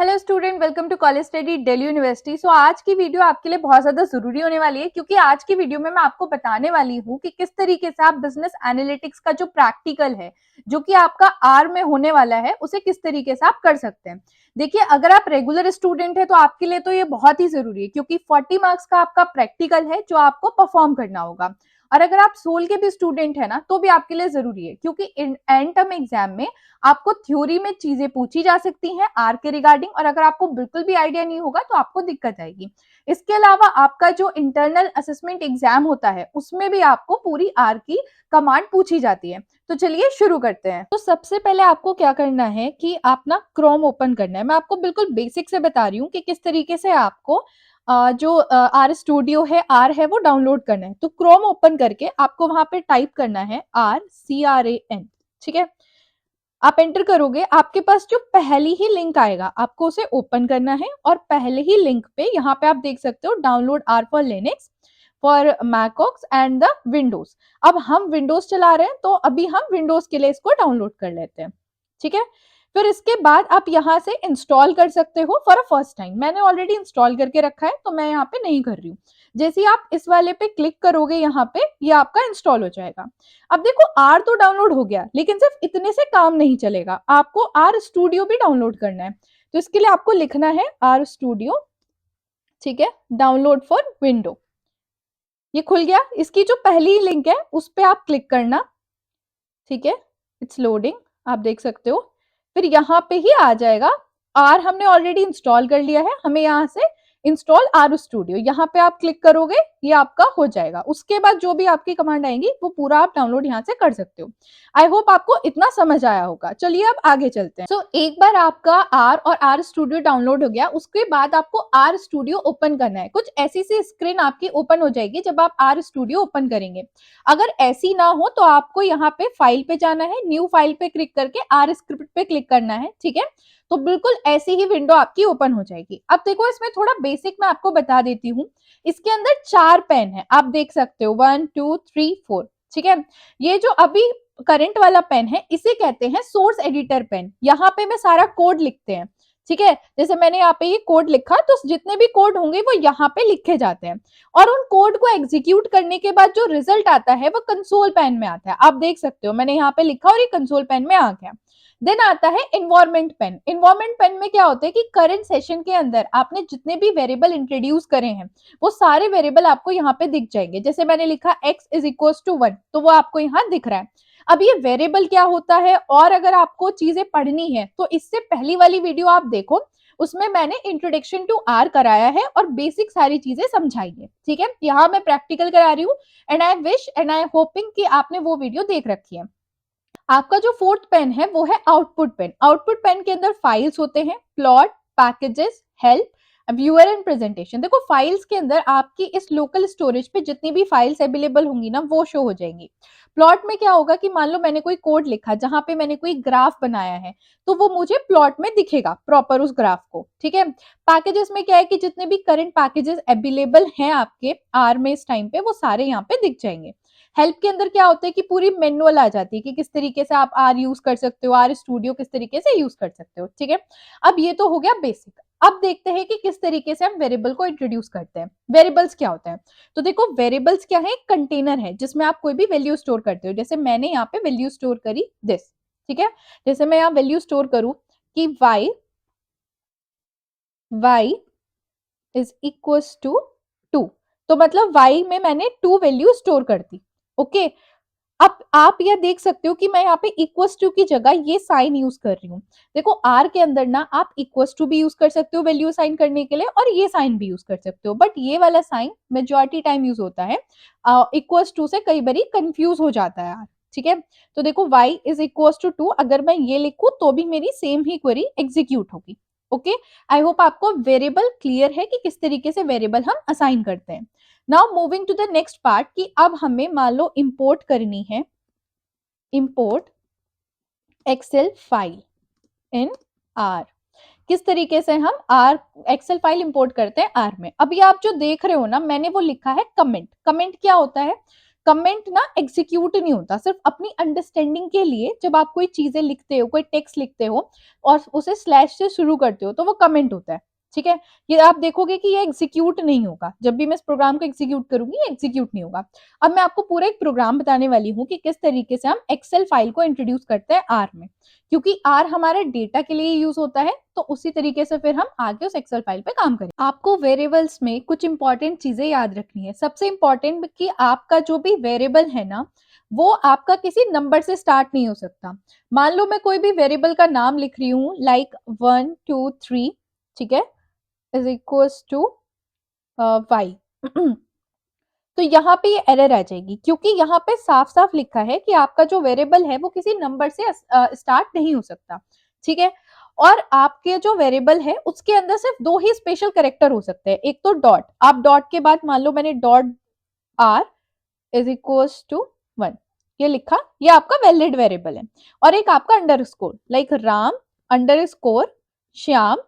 Hello student, welcome to college study Delhi university. So आज की video आपके लिए बहुत ज़्यादा ज़रूरी होने वाली है क्योंकि आज की वीडियो में मैं आपको बताने वाली हूँ कि किस तरीके से आप बिजनेस एनालिटिक्स का जो प्रैक्टिकल है, जो कि आपका आर में होने वाला है, उसे किस तरीके से आप कर सकते हैं। देखिए, अगर आप रेगुलर स्टूडेंट है तो आपके लिए तो ये बहुत ही ज़रूरी है क्योंकि 40 मार्क्स का आपका प्रैक्टिकल है जो आपको परफॉर्म करना होगा। और अगर आप सोल के भी स्टूडेंट है ना, तो भी आपके लिए ज़रूरी है क्योंकि एंड टर्म एग्जाम में आपको थ्योरी में चीजें पूछी जा सकती हैं आर के रिगार्डिंग, और अगर आपको बिल्कुल भी आइडिया नहीं होगा तो आपको दिक्कत आएगी। इसके अलावा आपका जो इंटरनल असेसमेंट एग्जाम होता है उसमें भी आपको पूरी आर की कमांड पूछी जाती है। तो चलिए शुरू करते हैं। तो सबसे पहले आपको क्या करना है कि आप ना क्रोम ओपन करना है। मैं आपको बिल्कुल बेसिक से बता रही हूँ कि किस तरीके से आपको जो आर स्टूडियो है, आर है, वो डाउनलोड करना है। तो क्रोम ओपन करके आपको वहां पे टाइप करना है RCRAN। ठीक है, आप एंटर करोगे, आपके पास जो पहली ही लिंक आएगा आपको उसे ओपन करना है और पहले ही लिंक पे यहाँ पे आप देख सकते हो download R for Linux for macOS and the Windows. अब हम विंडोज चला रहे हैं तो अभी हम विंडोज के लिए इसको डाउनलोड कर लेते हैं। ठीक है, फिर इसके बाद आप यहाँ से इंस्टॉल कर सकते हो फॉर अ फर्स्ट टाइम। मैंने ऑलरेडी इंस्टॉल करके रखा है तो मैं यहाँ पे नहीं कर रही हूँ। जैसे ही आप इस वाले पे क्लिक करोगे यहाँ पे ये आपका इंस्टॉल हो जाएगा। अब देखो, आर तो डाउनलोड हो गया लेकिन सिर्फ इतने से काम नहीं चलेगा, आपको आर स्टूडियो भी डाउनलोड करना है। तो इसके लिए आपको लिखना है आर स्टूडियो, ठीक है, डाउनलोड फॉर विंडो। ये खुल गया। इसकी जो पहली लिंक है उस पर आप क्लिक करना। ठीक है, इट्स लोडिंग, आप देख सकते हो। फिर यहाँ पे ही आ जाएगा। आर हमने ऑलरेडी इंस्टॉल कर लिया है, हमें यहाँ से इंस्टॉल आर स्टूडियो, यहाँ पे आप क्लिक करोगे ये आपका हो जाएगा। उसके बाद जो भी आपकी कमांड आएंगी वो पूरा आप डाउनलोड यहाँ से कर सकते हो। आई होप आपको इतना समझ आया होगा। चलिए अब आगे चलते हैं। सो एक बार आपका आर और आर स्टूडियो डाउनलोड हो गया, उसके बाद आपको आर स्टूडियो ओपन करना है। कुछ ऐसी सी स्क्रीन आपकी ओपन हो जाएगी जब आप आर स्टूडियो ओपन करेंगे। अगर ऐसी ना हो तो आपको यहाँ पे फाइल पे जाना है, न्यू फाइल पे क्लिक करके आर स्क्रिप्ट पे क्लिक करना है। ठीक है, तो बिल्कुल ऐसी ही विंडो आपकी ओपन हो जाएगी। अब देखो, इसमें थोड़ा बेसिक मैं आपको बता देती हूँ। इसके अंदर 4 पेन है, आप देख सकते हो 1 2 3 4। ठीक है, ये जो अभी करंट वाला पेन है इसे कहते हैं सोर्स एडिटर पेन। यहाँ पे मैं सारा कोड लिखते हैं। ठीक है, जैसे मैंने यहाँ पे ये कोड लिखा तो जितने भी कोड होंगे वो यहाँ पे लिखे जाते हैं और उन कोड को एग्जीक्यूट करने के बाद जो रिजल्ट आता है वो कंसोल पेन में आता है। आप देख सकते हो मैंने यहाँ पे लिखा और ये कंसोल पेन में आ गया। देन आता है इन्वायरमेंट पेन। इन्वायरमेंट पेन में क्या होता है कि करंट सेशन के अंदर आपने जितने भी वेरिएबल इंट्रोड्यूस करे हैं वो सारे वेरिएबल आपको यहाँ पे दिख जाएंगे। जैसे मैंने लिखा x इज इक्वल टू 1, तो वो आपको यहाँ दिख रहा है। अब ये वेरिएबल क्या होता है, और अगर आपको चीजें पढ़नी है तो इससे पहली वाली वीडियो आप देखो, उसमें मैंने इंट्रोडक्शन टू आर कराया है और बेसिक सारी चीजें समझाई है। ठीक है, यहाँ मैं प्रैक्टिकल करा रही हूँ and I wish and I hopping कि आपने वो वीडियो देख रखी है। आपका जो फोर्थ पेन है वो है आउटपुट पेन। आउटपुट पेन के अंदर फाइल्स होते हैं, plot, packages, help, viewer and presentation. देखो, फाइल्स के अंदर आपकी इस लोकल स्टोरेज पे जितनी भी फाइल्स अवेलेबल होंगी ना वो शो हो जाएंगी। प्लॉट में क्या होगा कि मान लो मैंने कोई कोड लिखा जहां पे मैंने कोई ग्राफ बनाया है तो वो मुझे प्लॉट में दिखेगा प्रॉपर उस ग्राफ को। ठीक है, पैकेजेस में क्या है कि जितने भी करंट पैकेजेस अवेलेबल हैं आपके आर में इस टाइम पे वो सारे यहाँ पे दिख जाएंगे। हेल्प के अंदर क्या होता है कि पूरी मैनुअल आ जाती है कि किस तरीके से आप आर यूज कर सकते हो, आर स्टूडियो किस तरीके से यूज कर सकते हो। ठीक है, अब ये तो हो गया बेसिक। अब देखते हैं कि किस तरीके से हम वेरिएबल को इंट्रोड्यूस करते हैं। वेरिएबल्स क्या होता है, तो देखो वेरिएबल्स क्या है, एक कंटेनर है जिसमें आप कोई भी वैल्यू स्टोर करते हो। जैसे मैंने यहाँ पे वैल्यू स्टोर करी दिस। ठीक है, जैसे मैं यहाँ वैल्यू स्टोर करूं कि y इज इक्वल टू 2, तो मतलब y में मैंने 2 वैल्यू स्टोर कर दी। ओके, अब आप यह देख सकते हो कि मैं यहाँ पे इक्वल्स टू की जगह ये साइन यूज कर रही हूँ। देखो, आर के अंदर ना आप इक्वल्स टू भी यूज कर सकते हो वैल्यू साइन करने के लिए और ये साइन भी यूज कर सकते हो, बट ये वाला साइन मेजॉरिटी टाइम यूज होता है। इक्वल्स टू से कई बारी कंफ्यूज हो जाता है। ठीक है, तो देखो y इज इक्वल टू 2, अगर मैं ये लिखूं तो भी मेरी सेम ही क्वेरी एग्जीक्यूट होगी। ओके, आई होप आपको वेरिएबल क्लियर है कि किस तरीके से वेरिएबल हम असाइन करते हैं। Now moving to the next part कि अब हमें मान लो इंपोर्ट करनी है, import excel file in R. किस तरीके से हम आर एक्सेल फाइल इंपोर्ट करते हैं आर में। अभी आप जो देख रहे हो ना, मैंने वो लिखा है कमेंट। कमेंट क्या होता है, कमेंट ना एग्जीक्यूट नहीं होता, सिर्फ अपनी अंडरस्टैंडिंग के लिए जब आप कोई चीजें लिखते हो, कोई टेक्स्ट लिखते हो और उसे स्लैश से शुरू करते हो तो वो कमेंट होता है। ठीक है, ये आप देखोगे कि ये एग्जीक्यूट नहीं होगा, जब भी मैं इस प्रोग्राम को एग्जीक्यूट करूंगी ये एग्जीक्यूट नहीं होगा। अब मैं आपको पूरा एक प्रोग्राम बताने वाली हूँ कि किस तरीके से हम एक्सेल फाइल को इंट्रोड्यूस करते हैं आर में, क्योंकि आर हमारे डेटा के लिए यूज होता है, तो उसी तरीके से फिर हम आगे उस एक्सेल फाइल पे काम करें। आपको वेरिएबल्स में कुछ इंपॉर्टेंट चीजें याद रखनी है। सबसे इंपॉर्टेंट कि आपका जो भी वेरिएबल है ना, वो आपका किसी नंबर से स्टार्ट नहीं हो सकता। मान लो मैं कोई भी वेरिएबल का नाम लिख रही हूँ लाइक 1 2 3, ठीक है, इज इक्वल्स टू वाई तो यहाँ पे ये एरर आ जाएगी, क्योंकि यहाँ पे साफ साफ लिखा है कि आपका जो वेरिएबल है वो किसी नंबर से स्टार्ट नहीं हो सकता। ठीक है, और आपके जो वेरिएबल है उसके अंदर सिर्फ दो ही स्पेशल कैरेक्टर हो सकते हैं, एक तो डॉट, आप डॉट के बाद मान लो मैंने dot R is equals to 1 ये लिखा, ये आपका वैलिड वेरिएबल है। और एक आपका underscore like Ram underscore Shyam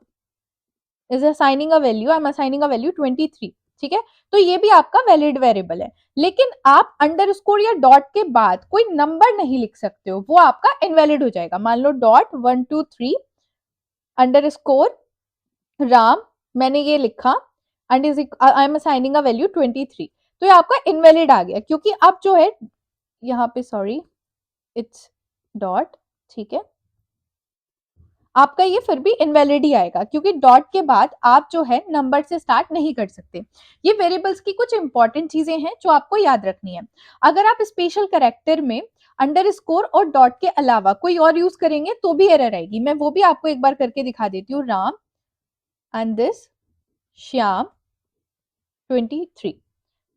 is assigning a value, I am assigning a value 23। ठीक है, तो ये भी आपका वैलिड वेरिएबल है। लेकिन आप अंडरस्कोर या डॉट के बाद कोई नंबर नहीं लिख सकते हो, वो आपका इनवैलिड हो जाएगा। मान लो डॉट 1 2 3 अंडरस्कोर राम मैंने ये लिखा and is I am assigning a value 23, तो ये आपका इनवैलिड आ गया, क्योंकि अब जो है यहाँ पे सॉरी इट्स डॉट, ठीक है, आपका ये फिर भी इनवैलिड ही आएगा, क्योंकि डॉट के बाद आप जो है नंबर से स्टार्ट नहीं कर सकते। ये वेरिएबल्स की कुछ इंपॉर्टेंट चीजें हैं जो आपको याद रखनी है। अगर आप स्पेशल कैरेक्टर में अंडरस्कोर और डॉट के अलावा कोई और यूज करेंगे तो भी एरर आएगी। मैं वो भी आपको एक बार करके दिखा देती हूँ। राम एंड दिस श्याम 23,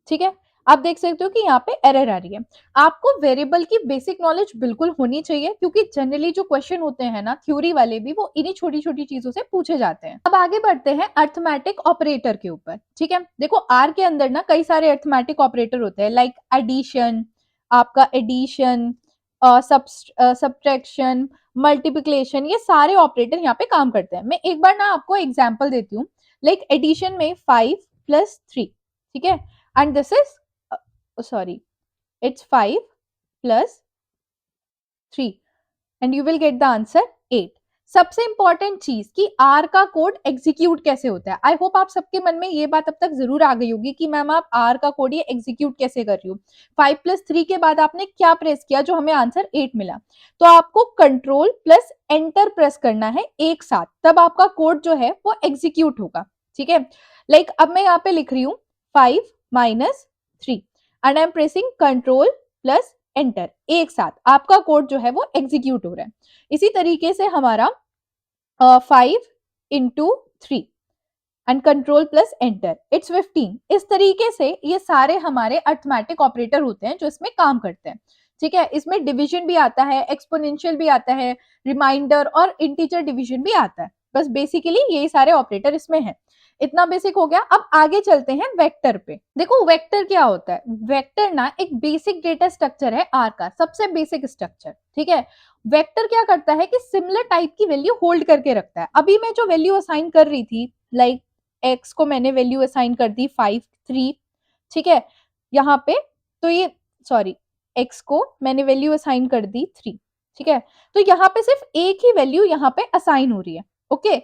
ठीक है, आप देख सकते हो कि यहाँ पे एरर आ रही है। आपको वेरिएबल की बेसिक नॉलेज बिल्कुल होनी चाहिए, क्योंकि जनरली जो क्वेश्चन होते हैं ना थ्योरी वाले भी, वो इन्हीं छोटी छोटी चीजों से पूछे जाते हैं। अब आगे बढ़ते हैं अर्थमेटिक ऑपरेटर के ऊपर। ठीक है, देखो आर के अंदर ना कई सारे अर्थमेटिक ऑपरेटर होते हैं लाइक एडिशन, आपका एडिशन, सब्ट्रैक्शन, मल्टीप्लिकेशन, ये सारे ऑपरेटर यहाँ पे काम करते हैं। मैं एक बार ना आपको एग्जाम्पल देती हूँ, लाइक एडिशन में 5 + 3, ठीक है, and this is sorry it's 5 + 3 and you will get the answer 8। सबसे इंपॉर्टेंट चीज कि आर का कोड एग्जीक्यूट कैसे होता है। आई होप आप सबके मन में ये बात अब तक जरूर आ गई होगी कि मैम आप आर का कोड ये एग्जीक्यूट कैसे कर रही हो। 5 + 3 के बाद आपने क्या प्रेस किया जो हमें आंसर 8 मिला, तो आपको कंट्रोल + एंटर प्रेस करना है एक साथ, तब आपका कोड जो है वो एग्जीक्यूट होगा। ठीक है, लाइक अब मैं यहाँ पे लिख रही हूँ 5 - 3 and I M pressing control + enter, एक साथ आपका कोड जो है वो एग्जीक्यूट हो रहा है। इसी तरीके से हमारा 5 × 3 एंड कंट्रोल + एंटर इट्स 15। इस तरीके से ये सारे हमारे अर्थमेटिक ऑपरेटर होते हैं जो इसमें काम करते हैं। ठीक है, इसमें डिवीजन भी आता है, एक्सपोनेंशियल भी आता है, रिमाइंडर और इंटीजर डिवीजन भी आता है। बस बेसिकली यही सारे ऑपरेटर इसमें हैं। इतना बेसिक हो गया। अब आगे चलते हैं वेक्टर पे। देखो वेक्टर क्या होता है। वेक्टर ना एक बेसिक डेटा स्ट्रक्चर है आर का, सबसे बेसिक स्ट्रक्चर। ठीक है, वेक्टर क्या करता है कि सिमिलर टाइप की वैल्यू होल्ड करके रखता है। अभी मैं जो वैल्यू असाइन कर रही थी लाइक एक्स को मैंने वैल्यू असाइन कर दी 5 3, ठीक है, यहाँ पे तो ये सॉरी एक्स को मैंने वैल्यू असाइन कर दी 3, ठीक है, तो यहाँ पे सिर्फ एक ही वैल्यू यहाँ पे असाइन हो रही है। ओके,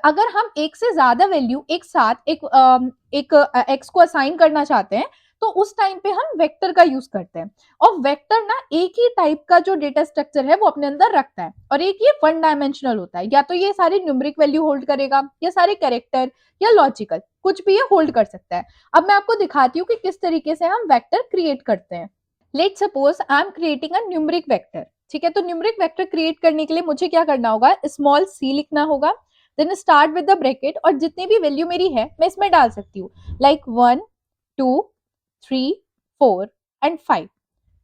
अगर हम एक से ज्यादा वैल्यू एक साथ एक एक्स को असाइन करना चाहते हैं तो उस टाइम पे हम वेक्टर का यूज करते हैं। और वेक्टर ना एक ही टाइप का जो डेटा स्ट्रक्चर है वो अपने अंदर रखता है, और एक ये वन डायमेंशनल होता है। या तो ये सारी न्यूमेरिक वैल्यू होल्ड करेगा, या सारे कैरेक्टर, या लॉजिकल, कुछ भी ये होल्ड कर सकता है। अब मैं आपको दिखाती हूँ कि किस तरीके से हम वेक्टर क्रिएट करते हैं। Late suppose I am creating a numeric vector. ठीक है, तो न्यूमेरिक वेक्टर क्रिएट करने के लिए मुझे क्या करना होगा, स्मॉल c लिखना होगा, then start with the bracket, और जितनी भी वैल्यू मेरी है मैं इसमें डाल सकती हूँ लाइक 1 2 3 4 एंड 5।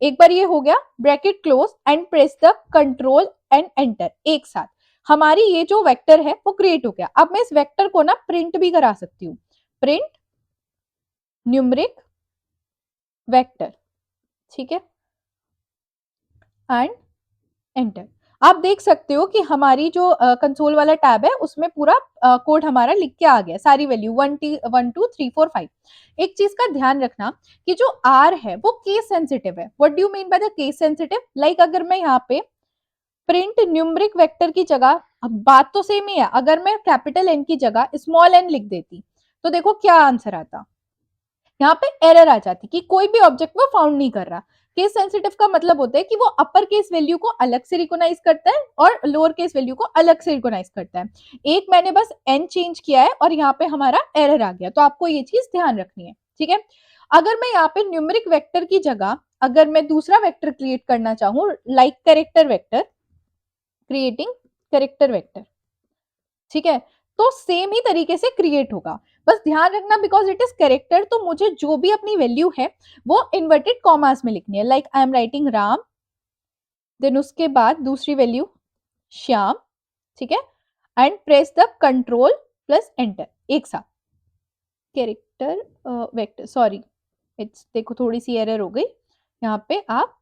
एक बार ये हो गया, bracket close and press the control and enter, एक साथ हमारी ये जो वेक्टर है वो क्रिएट हो गया। अब मैं इस वेक्टर को ना प्रिंट भी करा सकती हूँ, प्रिंट न्यूमेरिक वेक्टर, ठीक है, एंड एंटर। आप देख सकते हो कि हमारी जो कंसोल वाला टैब है उसमें पूरा कोड हमारा लिख के आ गया, सारी वैल्यू 1 2 3 4 5। एक चीज का ध्यान रखना कि जो आर है वो केस सेंसिटिव है। What do you mean by the case sensitive? Like अगर मैं यहाँ पे प्रिंट न्यूमरिक वेक्टर की जगह, अब बात तो सेम ही है, अगर मैं कैपिटल एन की जगह स्मॉल एन लिख देती तो देखो क्या आंसर आता, यहाँ पे एरर आ जाती कि कोई भी ऑब्जेक्ट वो फाउंड नहीं कर रहा। केस सेंसिटिव का मतलब होता है कि वो अपर केस वैल्यू को अलग से रिकॉग्नाइज करता है और लोअर केस वैल्यू को अलग से रिकॉग्नाइज करता है। एक मैंने बस एन चेंज किया है और यहाँ पे हमारा एरर आ गया, तो आपको ये चीज ध्यान रखनी है, ठीक है। अगर मैं यहाँ पे न्यूमेरिक वेक्टर की जगह अगर मैं दूसरा वेक्टर क्रिएट करना चाहूँ, like character vector, creating character vector, ठीक है, तो सेम ही तरीके से क्रिएट होगा। बस ध्यान रखना बिकॉज इट इज कैरेक्टर, तो मुझे जो भी अपनी वैल्यू है वो इन्वर्टेड कॉमास में लिखनी है। Like I am writing Ram, then उसके बाद दूसरी वैल्यू श्याम, ठीक है, and press the control plus enter एक साथ। कैरेक्टर वेक्टर, सॉरी इट्स, देखो थोड़ी सी एरर हो गई, यहाँ पे आप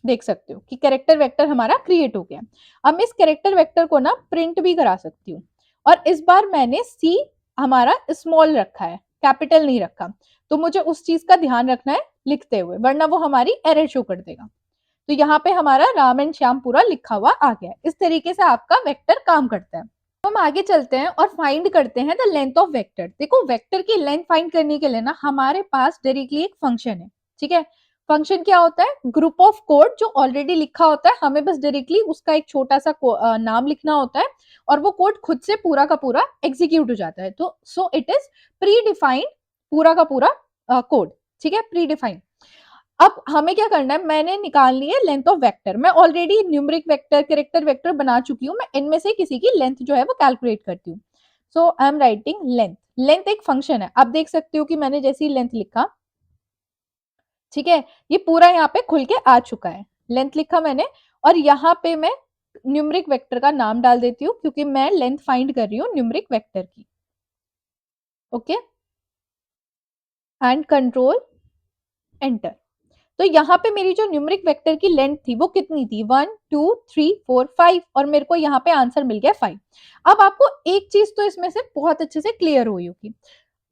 देख सकते हो कि कैरेक्टर वेक्टर हमारा क्रिएट हो गया। अब मैं इस कैरेक्टर वेक्टर को ना प्रिंट भी करा सकती हूँ, और इस बार मैंने सी हमारा स्मॉल रखा है, कैपिटल नहीं रखा, तो मुझे उस चीज का ध्यान रखना है लिखते हुए, वरना वो हमारी एरर शो कर देगा। तो यहाँ पे हमारा राम एंड श्याम पूरा लिखा हुआ आ गया। इस तरीके से आपका वेक्टर काम करता है। तो हम आगे चलते हैं और फाइंड करते हैं द लेंथ ऑफ वेक्टर। देखो वेक्टर की लेंथ फाइंड करने के लिए ना हमारे पास डायरेक्टली एक फंक्शन है, ठीक है। फंक्शन क्या होता है? ग्रुप ऑफ कोड जो ऑलरेडी लिखा होता है, हमें बस डायरेक्टली उसका एक छोटा सा नाम लिखना होता है और वो कोड खुद से पूरा का पूरा एग्जीक्यूट हो जाता है। तो so it is pre defined, पूरा का पूरा कोड, ठीक है, प्री डिफाइंड। अब हमें क्या करना है, मैंने निकाल ली है लेंथ ऑफ वेक्टर। मैं already numeric vector, character vector बना चुकी हूँ, मैं इनमें से किसी की लेंथ जो है वो कैलकुलेट करती हूँ। So I am writing length. Length एक फंक्शन है, आप देख सकते हो कि मैंने जैसे ही लेंथ लिखा, ठीक है, ये पूरा यहाँ पे खुल के आ चुका है। लेंथ लिखा मैंने और यहाँ पे मैं न्यूमेरिक वेक्टर का नाम डाल देती हूँ क्योंकि मैं लेंथ फाइंड कर रही हूँ न्यूमेरिक वेक्टर की। Okay, and control enter. तो यहाँ पे मेरी जो न्यूमेरिक वेक्टर की लेंथ थी वो कितनी थी? 1 2 3 4 5, और मेरे को यहाँ पे आंसर मिल गया 5। अब आपको एक चीज तो इसमें से बहुत अच्छे से क्लियर हुई होगी,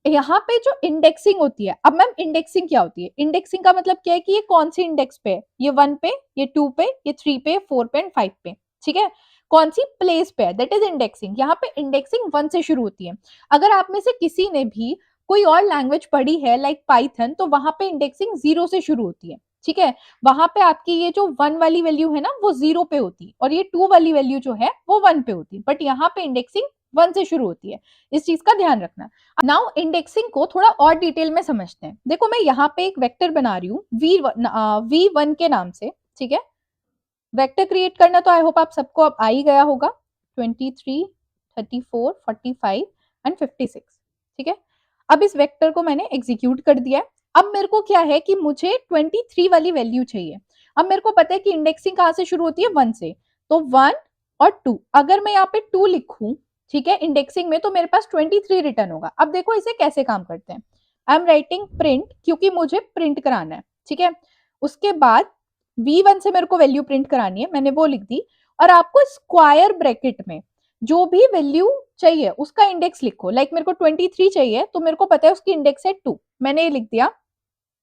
यहाँ पे जो इंडेक्सिंग होती है। अब मैम इंडेक्सिंग क्या होती है? इंडेक्सिंग का मतलब क्या है कि ये कौन सी इंडेक्स पे है, ये 1 पे, ये 2 पे, ये 3 पे, 4 पे एंड 5 पे, ठीक है, कौन सी प्लेस पे है, दैट इज इंडेक्सिंग। यहाँ पे इंडेक्सिंग 1 से शुरू होती है। अगर आप में से किसी ने भी कोई और लैंग्वेज पढ़ी है लाइक पाइथन, तो वहां पे इंडेक्सिंग 0 से शुरू होती है, ठीक है। वहां पे आपकी ये जो 1 वाली वैल्यू है ना वो 0 पे होती, और ये 2 वाली वैल्यू जो है वो 1 पे होती, बट यहाँ पे इंडेक्सिंग 1 से शुरू होती है। इस चीज का ध्यान रखना। नाउ इंडेक्सिंग को थोड़ा और डिटेल में समझते हैं। देखो मैं यहाँ पे एक वेक्टर बना रही हूँ V1 के नाम से, ठीक है। वेक्टर क्रिएट करना तो आई होप आप सबको अब आ ही गया होगा, 23 34 45 एंड 56, ठीक है। अब इस वेक्टर को मैंने एग्जीक्यूट कर दिया है। अब मेरे को क्या है कि मुझे 23 वाली वैल्यू चाहिए। अब मेरे को पता है कि इंडेक्सिंग कहाँ से शुरू होती है? 1 से, तो 1 और 2। अगर मैं यहाँ पे 2 लिखूं, ठीक है, इंडेक्सिंग में, तो मेरे पास 23 रिटर्न होगा। अब देखो इसे कैसे काम करते हैं। आई एम राइटिंग प्रिंट, क्योंकि मुझे प्रिंट कराना है, ठीक है। उसके बाद V1 से मेरे को वैल्यू प्रिंट करानी है, मैंने वो लिख दी। और आपको स्क्वायर ब्रैकेट में जो भी वैल्यू चाहिए उसका इंडेक्स लिखो। लाइक मेरे को 23 चाहिए, तो मेरे को पता है उसकी इंडेक्स है 2, मैंने ये लिख दिया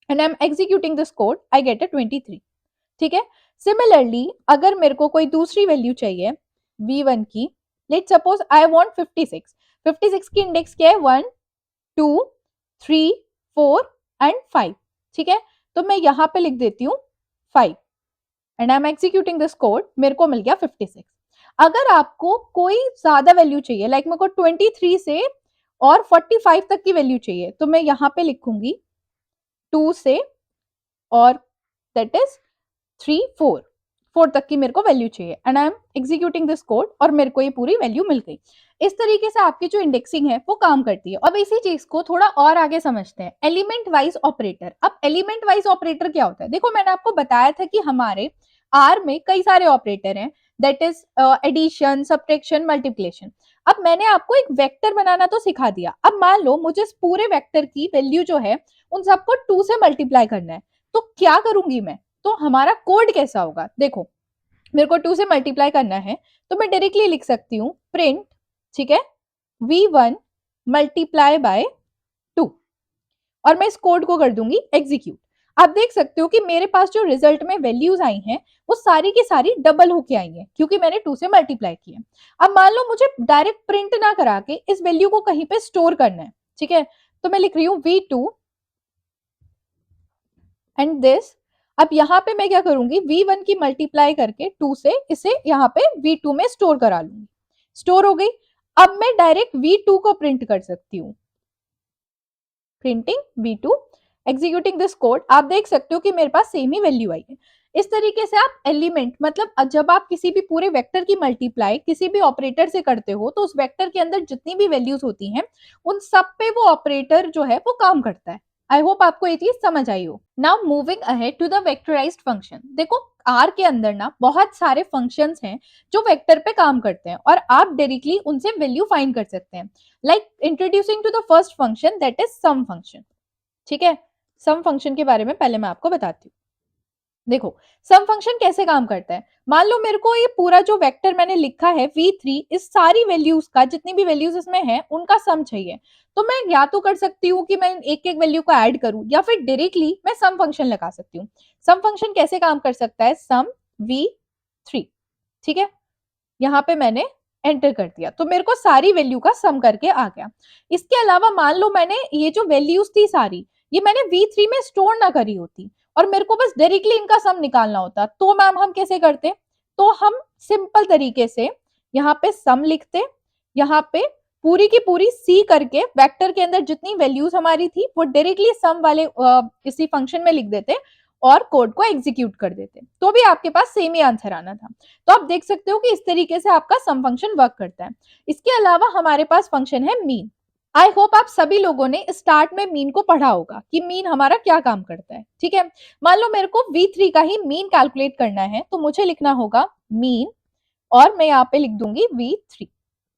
and I M executing this code, I get a 23, ठीक है। सिमिलरली अगर मेरे को कोई दूसरी वैल्यू चाहिए V1 की, लेट सपोज आई वांट 56, 56 की इंडेक्स क्या है? 1 2 3 4 एंड 5, ठीक है। तो मैं यहाँ पे लिख देती हूँ 5 and I M executing this code, मेरे को मिल गया 56। अगर आपको कोई ज्यादा वैल्यू चाहिए, लाइक मेरे को 23 से और 45 तक की वैल्यू चाहिए, तो मैं यहाँ पे लिखूंगी 2 से और दैट इज 3 4 4 तक की मेरे को वैल्यू चाहिए and I M executing this code, और मेरे को ये पूरी वैल्यू मिल गई। इस तरीके से आपकी जो इंडेक्सिंग है वो काम करती है। अब इसी चीज को थोड़ा और आगे समझते हैं, एलिमेंट वाइज ऑपरेटर। अब एलिमेंट वाइज ऑपरेटर क्या होता है? देखो मैंने आपको बताया था कि हमारे आर में कई सारे ऑपरेटर हैं, that is addition, subtraction, multiplication. अब मैंने आपको एक वेक्टर बनाना तो सिखा दिया। अब मान लो मुझे इस पूरे वेक्टर की वैल्यू जो है उन सबको 2 से मल्टीप्लाई करना है, तो क्या करूंगी मैं? तो हमारा कोड कैसा होगा? देखो मेरे को 2 से मल्टीप्लाई करना है, तो मैं डायरेक्टली लिख सकती हूँ प्रिंट, ठीक है, V1 मल्टीप्लाई बाय 2 और मैं इस कोड को कर दूंगी एग्जीक्यूट। आप देख सकते हो कि मेरे पास जो रिजल्ट में वैल्यूज आई हैं वो सारी की सारी डबल होके आई हैं क्योंकि मैंने 2 से मल्टीप्लाई किया। अब मान लो मुझे डायरेक्ट प्रिंट ना करा के इस वैल्यू को कहीं पे स्टोर करना है, ठीक है, तो मैं लिख रही हूँ V2 एंड दिस। अब यहाँ पे मैं क्या करूंगी, V1 की मल्टीप्लाई करके 2 से इसे यहाँ पे V2 में स्टोर करा लूंगी। स्टोर हो गई। अब मैं डायरेक्ट V2 को प्रिंट कर सकती हूँ, printing V2, executing this code. आप देख सकते हो कि मेरे पास सेम ही वैल्यू आई है। इस तरीके से आप एलिमेंट, मतलब जब आप किसी भी पूरे वेक्टर की मल्टीप्लाई किसी भी ऑपरेटर से करते हो तो उस वेक्टर के अंदर जितनी भी वैल्यूज होती हैं उन सब पे वो ऑपरेटर जो है वो काम करता है। आई होप आपको ये चीज समझ आई हो। Now moving ahead to the वेक्टराइज्ड function. देखो आर के अंदर ना बहुत सारे फंक्शंस हैं जो वेक्टर पे काम करते हैं और आप डायरेक्टली उनसे वैल्यू फाइंड कर सकते हैं। Like introducing to the first function that is sum function. ठीक है, सम फंक्शन के बारे में पहले मैं आपको बताती हूँ। देखो सम फंक्शन कैसे काम करता है। मान लो मेरे को ये पूरा जो वेक्टर मैंने लिखा है V3, इस सारी वैल्यूज का, जितनी भी वैल्यूज इसमें हैं उनका सम चाहिए। तो मैं या तो कर सकती हूँ कि मैं एक एक वैल्यू को ऐड करूं या फिर डायरेक्टली मैं सम फंक्शन लगा सकती हूँ। सम फंक्शन कैसे काम कर सकता है, सम V3, ठीक है, यहाँ पे मैंने एंटर कर दिया तो मेरे को सारी वैल्यू का सम करके आ गया। इसके अलावा मान लो मैंने ये जो वैल्यूज थी सारी ये मैंने V3 में स्टोर ना करी होती और मेरे को बस डायरेक्टली इनका सम निकालना होता, तो मैम हम कैसे करते, तो हम सिंपल तरीके से यहाँ पे सम लिखते, यहाँ पे पूरी की पूरी सी करके वेक्टर के अंदर जितनी वैल्यूज हमारी थी वो डायरेक्टली सम वाले इसी फंक्शन में लिख देते और कोड को एग्जीक्यूट कर देते, तो भी आपके पास सेम ही आंसर आना था। तो आप देख सकते हो कि इस तरीके से आपका सम फंक्शन वर्क करता है। इसके अलावा हमारे पास फंक्शन है मीन। आई होप आप सभी लोगों ने स्टार्ट में मीन को पढ़ा होगा कि मीन हमारा क्या काम करता है। ठीक है, मान लो मेरे को V3 का ही मीन कैलकुलेट करना है तो मुझे लिखना होगा मीन और मैं यहाँ पे लिख दूंगी V3,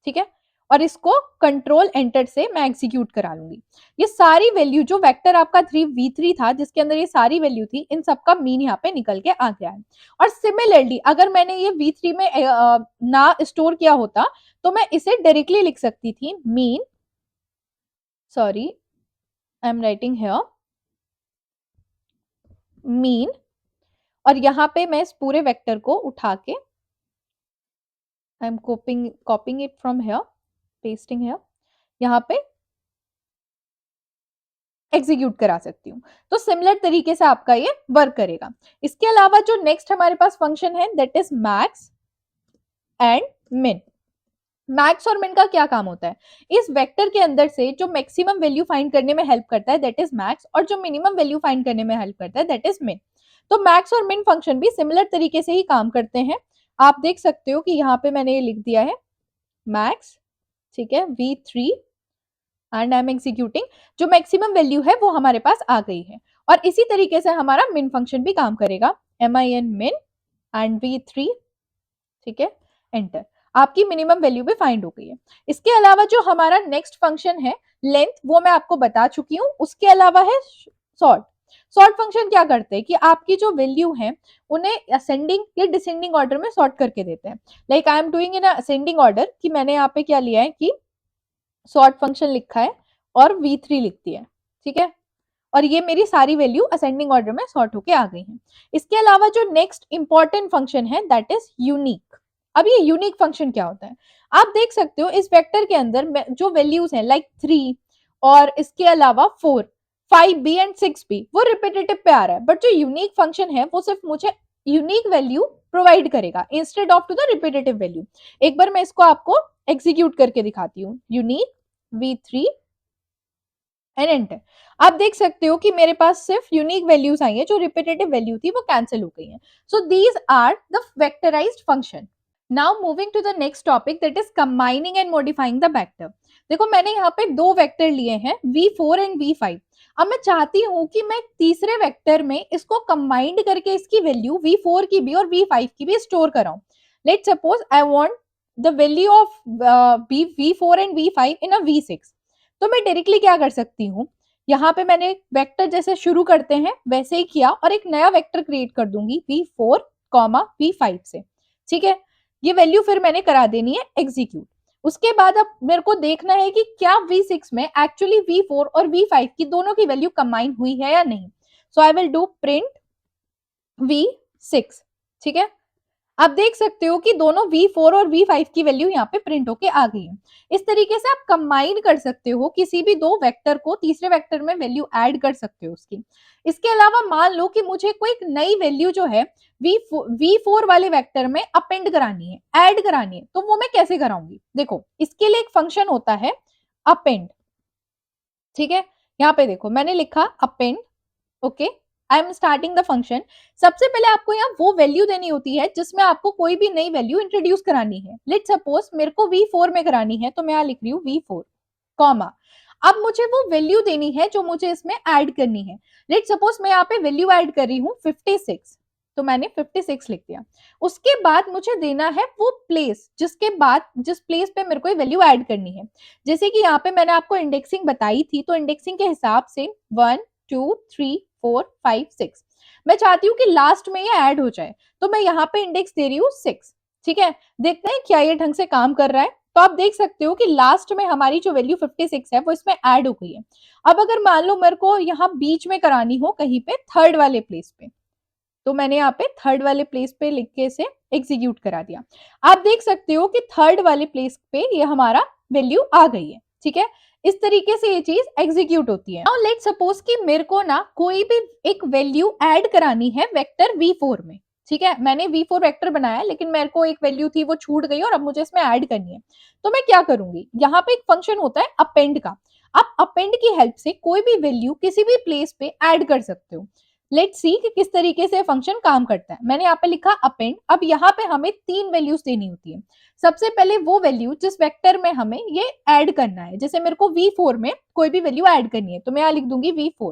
ठीक है, और इसको कंट्रोल एंटर से मैं एग्जीक्यूट करा लूंगी। ये सारी वैल्यू जो वेक्टर आपका 3V3 था जिसके अंदर ये सारी वैल्यू थी इन सबका मीन यहाँ पे निकल के आ गया है। और सिमिलरली अगर मैंने ये V3 में ना स्टोर किया होता तो मैं इसे डायरेक्टली लिख सकती थी mean, sorry I am writing here mean, और यहाँ पे मैं इस पूरे वेक्टर को उठा के I am कॉपिंग it from here, pasting here, यहाँ पे एग्जीक्यूट करा सकती हूँ। तो सिमिलर तरीके से आपका ये वर्क करेगा। इसके अलावा जो नेक्स्ट हमारे पास फंक्शन है दैट इज मैक्स एंड मिन। मैक्स और मिन का क्या काम होता है, इस वेक्टर के अंदर से जो मैक्सिमम वैल्यू फाइंड करने में हेल्प करता है दैट इज मैक्स और जो मिनिमम वैल्यू फाइंड करने में हेल्प करता है दैट इज मिन। तो मैक्स और मिन फंक्शन भी सिमिलर तरीके से ही काम करते हैं। आप देख सकते हो कि यहाँ पे मैंने ये लिख दिया है मैक्स, ठीक है, V3 and I M executing, जो मैक्सिमम वैल्यू है वो हमारे पास आ गई है। और इसी तरीके से हमारा मिन फंक्शन भी काम करेगा, min min एंड V3, ठीक है, एंटर, आपकी मिनिमम वैल्यू भी फाइंड हो गई है। इसके अलावा जो हमारा नेक्स्ट फंक्शन है लेंथ वो मैं आपको बता चुकी हूँ। उसके अलावा है सॉर्ट। सॉर्ट फंक्शन क्या करते हैं कि आपकी जो वैल्यू है उन्हें असेंडिंग या डिसेंडिंग ऑर्डर में सॉर्ट करके देते हैं। Like I am doing in ascending order, कि मैंने यहाँ पे क्या लिया है कि सॉर्ट फंक्शन लिखा है और V3 लिख दिया है, ठीक है, और ये मेरी सारी वैल्यू असेंडिंग ऑर्डर में सॉर्ट होके आ गई है। इसके अलावा जो नेक्स्ट इंपॉर्टेंट फंक्शन है दैट इज यूनिक। अब ये यूनिक फंक्शन क्या होता है, आप देख सकते हो इस वेक्टर के अंदर जो वैल्यूज हैं लाइक 3 और इसके अलावा 4, 5b एंड 6b वो रिपीटेटिव पे आ रहा है, बट जो यूनिक फंक्शन है वो सिर्फ मुझे यूनिक वैल्यू प्रोवाइड करेगा instead of to the repetitive value. एक बार मैं इसको आपको एग्जीक्यूट करके दिखाती हूँ, यूनिक V3 एंड एंटर। आप देख सकते हो कि मेरे पास सिर्फ यूनिक वैल्यूज आई है, जो रिपीटेटिव वैल्यू थी वो कैंसिल हो गई है। So these are the वेक्टराइज्ड function. Now moving to the next topic that is combining and modifying the vector. देखो मैंने यहाँ पे दो वेक्टर लिए हैं V4 एंड V5। अब मैं चाहती हूँ कि मैं तीसरे वेक्टर में इसको कंबाइंड करके इसकी वैल्यू V4 की भी और V5 की भी स्टोर कराऊं। Let suppose I want the value of V4 and V5 in a V6। तो मैं डायरेक्टली क्या कर सकती हूँ, यहाँ पे मैंने वेक्टर जैसे शुरू करते हैं वैसे ही किया और एक नया वेक्टर क्रिएट कर दूंगी V4, V5 से। ठीक है, ये वैल्यू फिर मैंने करा देनी है एग्जीक्यूट। उसके बाद अब मेरे को देखना है कि क्या V6 में एक्चुअली V4 और V5 की दोनों की वैल्यू कंबाइन हुई है या नहीं। So I will do print V6। ठीक है, आप देख सकते हो कि दोनों V4 और V5 की वैल्यू यहाँ पे प्रिंट होके आ गई है। इस तरीके से आप कंबाइन कर सकते हो किसी भी दो वेक्टर को, तीसरे वेक्टर में वैल्यू ऐड कर सकते हो उसकी। इसके अलावा मान लो कि मुझे कोई एक नई वैल्यू जो है V4 वाले वेक्टर में अपेंड करानी है, ऐड करानी है, तो वो मैं कैसे कराऊंगी। देखो, इसके लिए एक फंक्शन होता है अपेंड। ठीक है, यहाँ पे देखो मैंने लिखा append. Okay, I am starting the function. सबसे पहले आपको यहाँ वो वैल्यू देनी होती है जिसमें आपको कोई भी नई वैल्यू इंट्रोड्यूस करानी है। लेट सपोज मेरे को V4 में करानी है, तो मैं यहाँ लिख रही हूँ V4 कॉमा। अब मुझे वो वैल्यू देनी है जो मुझे इसमें ऐड करनी है। लेट सपोज मैं यहाँ पे वैल्यू ऐड कर रही हूँ 56, तो मैंने 56 लिख दिया। उसके बाद मुझे देना है वो प्लेस जिसके बाद जिस प्लेस पे मेरे को वैल्यू ऐड करनी है। जैसे कि यहाँ पे मैंने आपको इंडेक्सिंग बताई थी, तो इंडेक्सिंग के हिसाब से 1 2 3 4 5 6 मैं चाहती हूँ कि लास्ट में ये ऐड हो जाए, तो मैं यहाँ पे इंडेक्स दे रही हूँ 6। ठीक है, देखते हैं क्या ये ढंग से काम कर रहा है। तो आप देख सकते हो कि लास्ट में हमारी जो वैल्यू 56 है वो इसमें ऐड हो गई है। अब अगर मान लो मेरे को यहाँ बीच में करानी हो कहीं पे थर्ड वाले प्लेस पे, तो मैंने यहाँ पे थर्ड वाले प्लेस पे लिख के इसे एग्जीक्यूट करा दिया। आप देख सकते हो कि थर्ड वाले प्लेस पे ये हमारा वैल्यू आ गई है। ठीक है, इस तरीके से ये चीज एग्जीक्यूट होती है। नाउ लेट सपोज कि मेरे को ना कोई भी एक वैल्यू ऐड करानी है वेक्टर V4 में। ठीक है, मैंने V4 वेक्टर बनाया, लेकिन मेरे को एक वैल्यू थी वो छूट गई और अब मुझे इसमें ऐड करनी है। तो मैं क्या करूंगी, यहाँ पे एक फंक्शन होता है अपेंड का। आप अपेंड की हेल्प से कोई भी वैल्यू किसी भी प्लेस पे ऐड कर सकते हो। लेट्स सी कि किस तरीके से फंक्शन काम करता है। मैंने यहाँ पे लिखा अपेंड। अब यहाँ पे हमें तीन वैल्यूज देनी होती है। सबसे पहले वो वैल्यू जिस वेक्टर में हमें ये ऐड करना है। जैसे मेरे को V4 में कोई भी वैल्यू ऐड करनी है, तो मैं यहाँ लिख दूंगी V4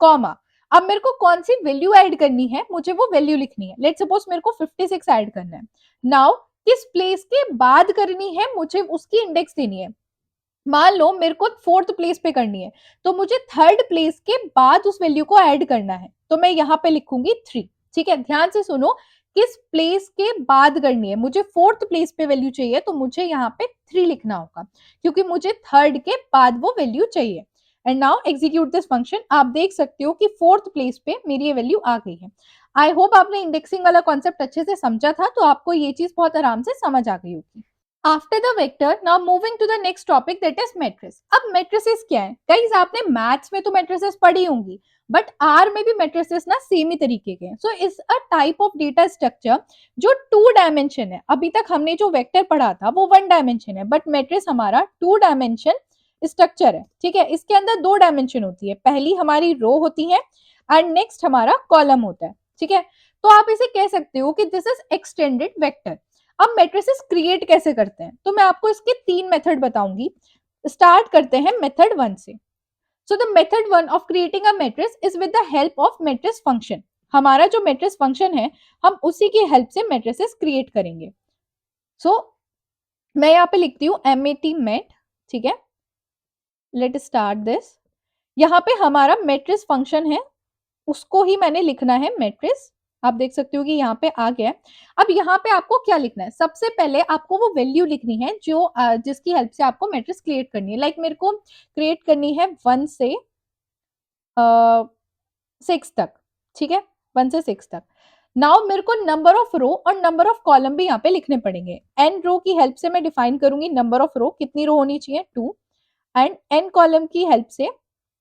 कॉमा। अब मेरे को कौन सी वैल्यू ऐड करनी है, मुझे वो वैल्यू लिखनी है। लेट सपोज मेरे को 56 ऐड करना है। नाउ किस प्लेस के बाद करनी है, मुझे उसकी इंडेक्स देनी है। मान लो मेरे को फोर्थ प्लेस पे करनी है, तो मुझे थर्ड प्लेस के बाद उस वैल्यू को ऐड करना है, तो मैं यहाँ पे लिखूंगी 3। ठीक है, ध्यान से सुनो, किस प्लेस के बाद करनी है। मुझे फोर्थ प्लेस पे वैल्यू चाहिए, तो मुझे यहाँ पे 3 लिखना होगा, क्योंकि मुझे थर्ड के बाद वो वैल्यू चाहिए। And now execute this function. आप देख सकते हो कि फोर्थ प्लेस पे मेरी ये वैल्यू आ गई है। आई होप आपने इंडेक्सिंग वाला कॉन्सेप्ट अच्छे से समझा था, तो आपको ये चीज बहुत आराम से समझ आ गई होगी। After the vector, now moving to the next topic, that is matrices. अब मैट्रिसेस क्या है, गाइस आपने मैथ्स में तो मैट्रिसेस पढ़ी होंगी, बट आर में भी मैट्रिसेस ना सेम ही तरीके के हैं। So is a type of data structure जो 2 डायमेंशन है। अभी तक हमने जो वेक्टर पढ़ा था वो 1 डायमेंशन है, बट मैट्रिस हमारा 2 डायमेंशन स्ट्रक्चर है। ठीक है, इसके अंदर 2 डायमेंशन होती है। पहली हमारी रो होती है एंड नेक्स्ट हमारा कॉलम होता है। ठीक है, तो आप इसे कह सकते हो कि दिस इज एक्सटेंडेड वेक्टर। अब मैट्रिसेस क्रिएट कैसे करते हैं, तो मैं आपको इसके 3 मेथड बताऊंगी। स्टार्ट करते हैं मेथड 1 से। So the method 1 of creating a matrix is with the help of matrix function. हमारा जो मैट्रिक्स फंक्शन है, हम उसी की हेल्प से मैट्रिसेस क्रिएट करेंगे। सो मैं यहाँ पे लिखती हूँ MAT MET। ठीक है, लेट स्टार्ट दिस। यहाँ पे हमारा मैट्रिक्स फंक्शन है, उसको ही मैंने लिखना है मैट्रिक्स। आप देख सकते हो कि यहाँ पे आ गया है। अब यहाँ पे आपको क्या लिखना है, सबसे पहले आपको वो वैल्यू लिखनी है जो जिसकी हेल्प से आपको मैट्रिक्स क्रिएट करनी है। लाइक मेरे को क्रिएट करनी है 1 से 6 तक। ठीक है, 1 से 6 तक। नाउ मेरे को नंबर ऑफ रो और नंबर ऑफ कॉलम भी यहाँ पे लिखने पड़ेंगे। एन रो की हेल्प से मैं डिफाइन करूंगी नंबर ऑफ रो कितनी रो होनी चाहिए, 2। एंड एन कॉलम की हेल्प से,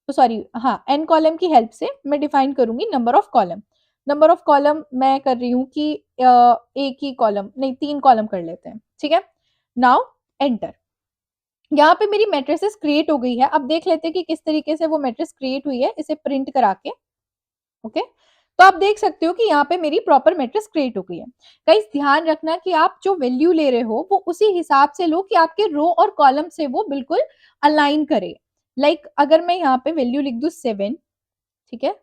सॉरी हाँ, एन कॉलम की हेल्प से मैं डिफाइन करूंगी number of column. Number of column मैं कर रही हूँ कि एक ही कॉलम नहीं, 3 कॉलम कर लेते हैं। ठीक है, नाउ एंटर। यहाँ पे मेरी मैट्रिसेस क्रिएट हो गई है। अब देख लेते हैं कि किस तरीके से वो मैट्रिक्स क्रिएट हुई है, इसे प्रिंट करा के। ओके, तो आप देख सकते हो कि यहाँ पे मेरी प्रॉपर मैट्रिक्स क्रिएट हो गई है। गाइस ध्यान रखना कि आप जो वैल्यू ले रहे हो वो उसी हिसाब से लो कि आपके रो और कॉलम से वो बिल्कुल अलाइन करे। लाइक अगर मैं यहाँ पे वैल्यू लिख दूं 7, ठीक है,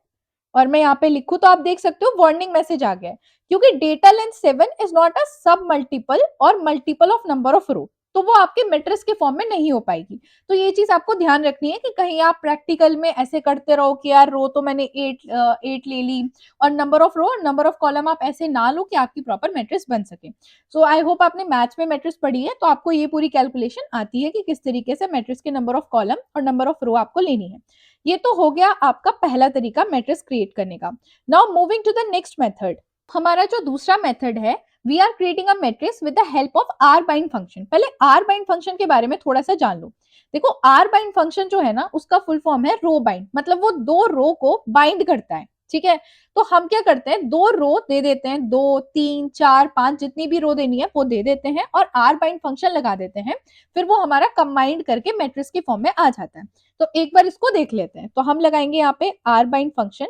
और मैं यहाँ पे लिखूं, तो आप देख सकते हो वार्निंग मैसेज आ गया है, क्योंकि data length 7 is not a सब मल्टीपल और मल्टीपल ऑफ नंबर ऑफ रो। तो वो आपके मैट्रिक्स के फॉर्म में नहीं हो पाएगी। तो ये चीज आपको ध्यान रखनी है कि कहीं आप प्रैक्टिकल में ऐसे करते रहो कि यार रो तो मैंने 8 ले ली और नंबर ऑफ रो और नंबर ऑफ कॉलम आप ऐसे ना लो कि आपकी प्रॉपर मैट्रिक्स बन सके। सो आई होप आपने मैथ्स में मैट्रिक्स पढ़ी है, तो आपको ये पूरी कैलकुलेशन आती है कि किस तरीके से मैट्रिक्स के नंबर ऑफ कॉलम और नंबर ऑफ रो आपको लेनी है। ये तो हो गया आपका पहला तरीका मैट्रिक्स क्रिएट करने का। Now moving to the next method. हमारा जो दूसरा मेथड है, we are creating a matrix with the help of R bind function. पहले आर बाइंड फंक्शन के बारे में थोड़ा सा जान लो। देखो आर बाइंड फंक्शन जो है ना, उसका फुल फॉर्म है रो बाइंड, मतलब वो दो रो को बाइंड करता है। ठीक है, तो हम क्या करते हैं, दो रो दे देते हैं, 2 3 4 5 जितनी भी रो देनी है वो दे देते हैं और आर बाइंड फंक्शन लगा देते हैं, फिर वो हमारा कंबाइंड करके मैट्रिक्स के फॉर्म में आ जाता है। तो एक बार इसको देख लेते हैं। तो हम लगाएंगे यहाँ पे आर बाइंड फंक्शन।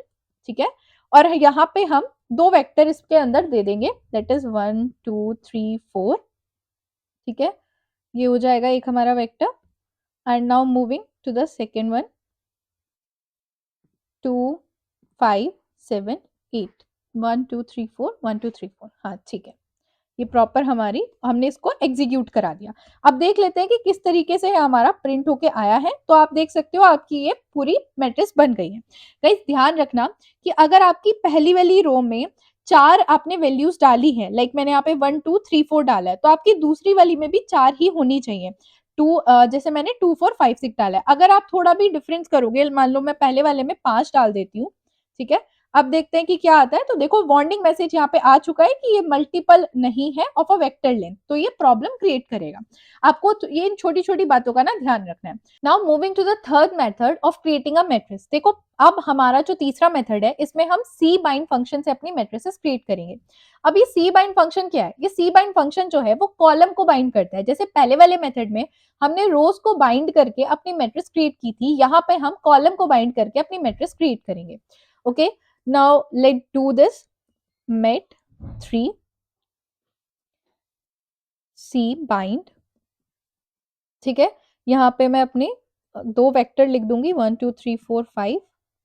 ठीक है, और यहाँ पे हम दो वेक्टर इसके अंदर दे देंगे, दैट इज 1 2 3 4। ठीक है, ये हो जाएगा एक हमारा vector. And now moving to the second one, 2 5 7 8, 1 2 3 4 1 2 3 4। हाँ ठीक है, ये प्रॉपर हमारी, हमने इसको एग्जीक्यूट करा दिया। अब देख लेते हैं कि किस तरीके से हमारा प्रिंट होके आया है। तो आप देख सकते हो आपकी ये पूरी मैट्रिक्स बन गई है। गाइस ध्यान रखना कि अगर आपकी पहली वाली रो में 4 आपने वैल्यूज डाली है, लाइक मैंने यहाँ पे 1 2 3 4 डाला है, तो आपकी दूसरी वाली में भी 4 ही होनी चाहिए। जैसे मैंने 2 4 5 6 डाला है, अगर आप थोड़ा भी डिफरेंस करोगे, मान लो मैं पहले वाले में 5 डाल देती हूँ। ठीक है, अब देखते हैं कि क्या आता है। तो देखो वार्निंग मैसेज यहाँ पे आ चुका है कि ये मल्टीपल नहीं है ऑफ अ वेक्टर लेंथ, तो ये प्रॉब्लम क्रिएट करेगा। आपको ये इन छोटी छोटी बातों का ना ध्यान रखना है। Now moving to the third method of creating a matrix. देखो अब हमारा जो तीसरा मेथड है, इसमें हम सी बाइंड फंक्शन से अपनी मैट्रिसेस क्रिएट करेंगे। अब ये सी बाइंड फंक्शन क्या है, ये सी बाइंड फंक्शन जो है वो कॉलम को बाइंड करता है। जैसे पहले वाले मेथड में हमने रोज को बाइंड करके अपनी मैट्रिक्स क्रिएट की थी, यहाँ पे हम कॉलम को बाइंड करके अपनी मैट्रिक्स क्रिएट करेंगे। Okay, now let's do this mat3 c bind। ठीक है, यहाँ पे मैं अपने दो वेक्टर लिख दूंगी, 1 2 3 4 5,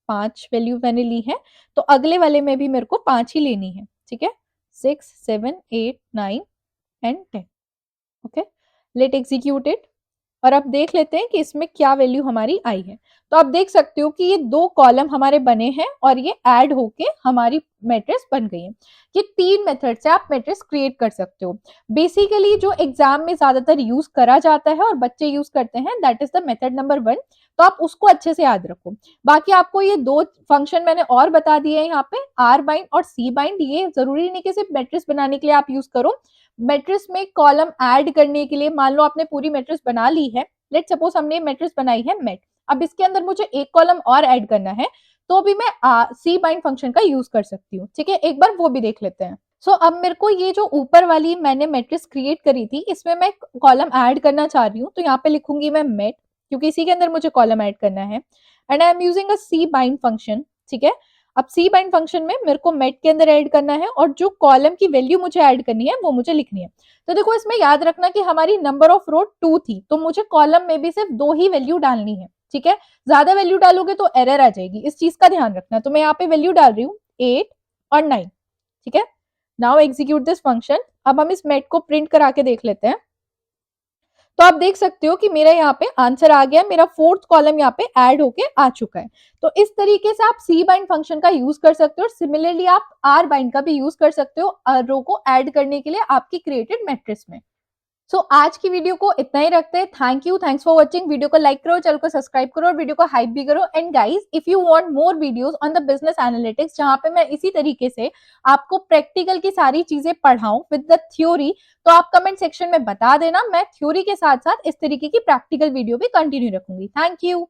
5 वैल्यू मैंने ली है, तो अगले वाले में भी मेरे को 5 ही लेनी है। ठीक है, 6 7 8 9 and 10। Okay, let execute it. और अब देख लेते हैं कि इसमें क्या वैल्यू हमारी आई है। तो आप देख सकते हो कि ये दो कॉलम हमारे बने हैं और ये ऐड होके हमारी मैट्रिक्स बन गई है। ये तीन मेथड से आप मैट्रिक्स क्रिएट कर सकते हो। बेसिकली जो एग्जाम में ज्यादातर यूज करा जाता है और बच्चे यूज करते हैं, that is the method number 1। तो आप उसको अच्छे से याद रखो। बाकी आपको ये दो फंक्शन मैंने और बता दिए हैं यहाँ पे, आर बाइंड और सी बाइंड। ये जरूरी नहीं कि सिर्फ मैट्रिक्स बनाने के लिए आप यूज करो, मैट्रिक्स में कॉलम ऐड करने के लिए। मान लो आपने पूरी मैट्रिक्स बना ली है, लेट सपोज हमने मैट्रिक्स बनाई है मेट, अब इसके अंदर मुझे एक कॉलम और ऐड करना है, तो भी मैं सी बाइंड फंक्शन का यूज कर सकती हूँ। ठीक है, एक बार वो भी देख लेते हैं। सो अब मेरे को ये जो ऊपर वाली मैंने मैट्रिक्स क्रिएट करी थी, इसमें मैं कॉलम ऐड करना चाह रही हूँ, तो यहाँ पे लिखूंगी मैं मेट, क्योंकि इसी के अंदर मुझे कॉलम ऐड करना है। And I am using a C bind function. ठीक है, अब सी बाइंड फंक्शन में मेरे को मेट के अंदर ऐड करना है और जो कॉलम की वैल्यू मुझे ऐड करनी है वो मुझे लिखनी है। तो देखो इसमें याद रखना कि हमारी नंबर ऑफ रो 2 थी, तो मुझे कॉलम में भी सिर्फ 2 ही वैल्यू डालनी है। ठीक है, ज्यादा वैल्यू डालोगे तो एरर आ जाएगी, इस चीज का ध्यान रखना। तो मैं यहाँ पे वैल्यू डाल रही हूँ 8 और 9। ठीक है, नाउ एग्जीक्यूट दिस फंक्शन। अब हम इस मेट को प्रिंट करा के देख लेते हैं। तो आप देख सकते हो कि मेरा यहाँ पे आंसर आ गया, मेरा फोर्थ कॉलम यहाँ पे ऐड होके आ चुका है। तो इस तरीके से आप सी बाइंड फंक्शन का यूज कर सकते हो। सिमिलरली आप आर बाइंड का भी यूज कर सकते हो रो को ऐड करने के लिए आपकी क्रिएटेड मैट्रिक्स में। आज की वीडियो को इतना ही रखते हैं। Thanks for watching. वीडियो को लाइक करो, चैनल को सब्सक्राइब करो और वीडियो को हाइप भी करो। And guys, if you want more videos on the business analytics, जहां पे मैं इसी तरीके से आपको प्रैक्टिकल की सारी चीजें पढ़ाऊं विद द थ्योरी, तो आप कमेंट सेक्शन में बता देना। मैं थ्योरी के साथ साथ इस तरीके की प्रैक्टिकल वीडियो भी कंटिन्यू रखूंगी। Thank you.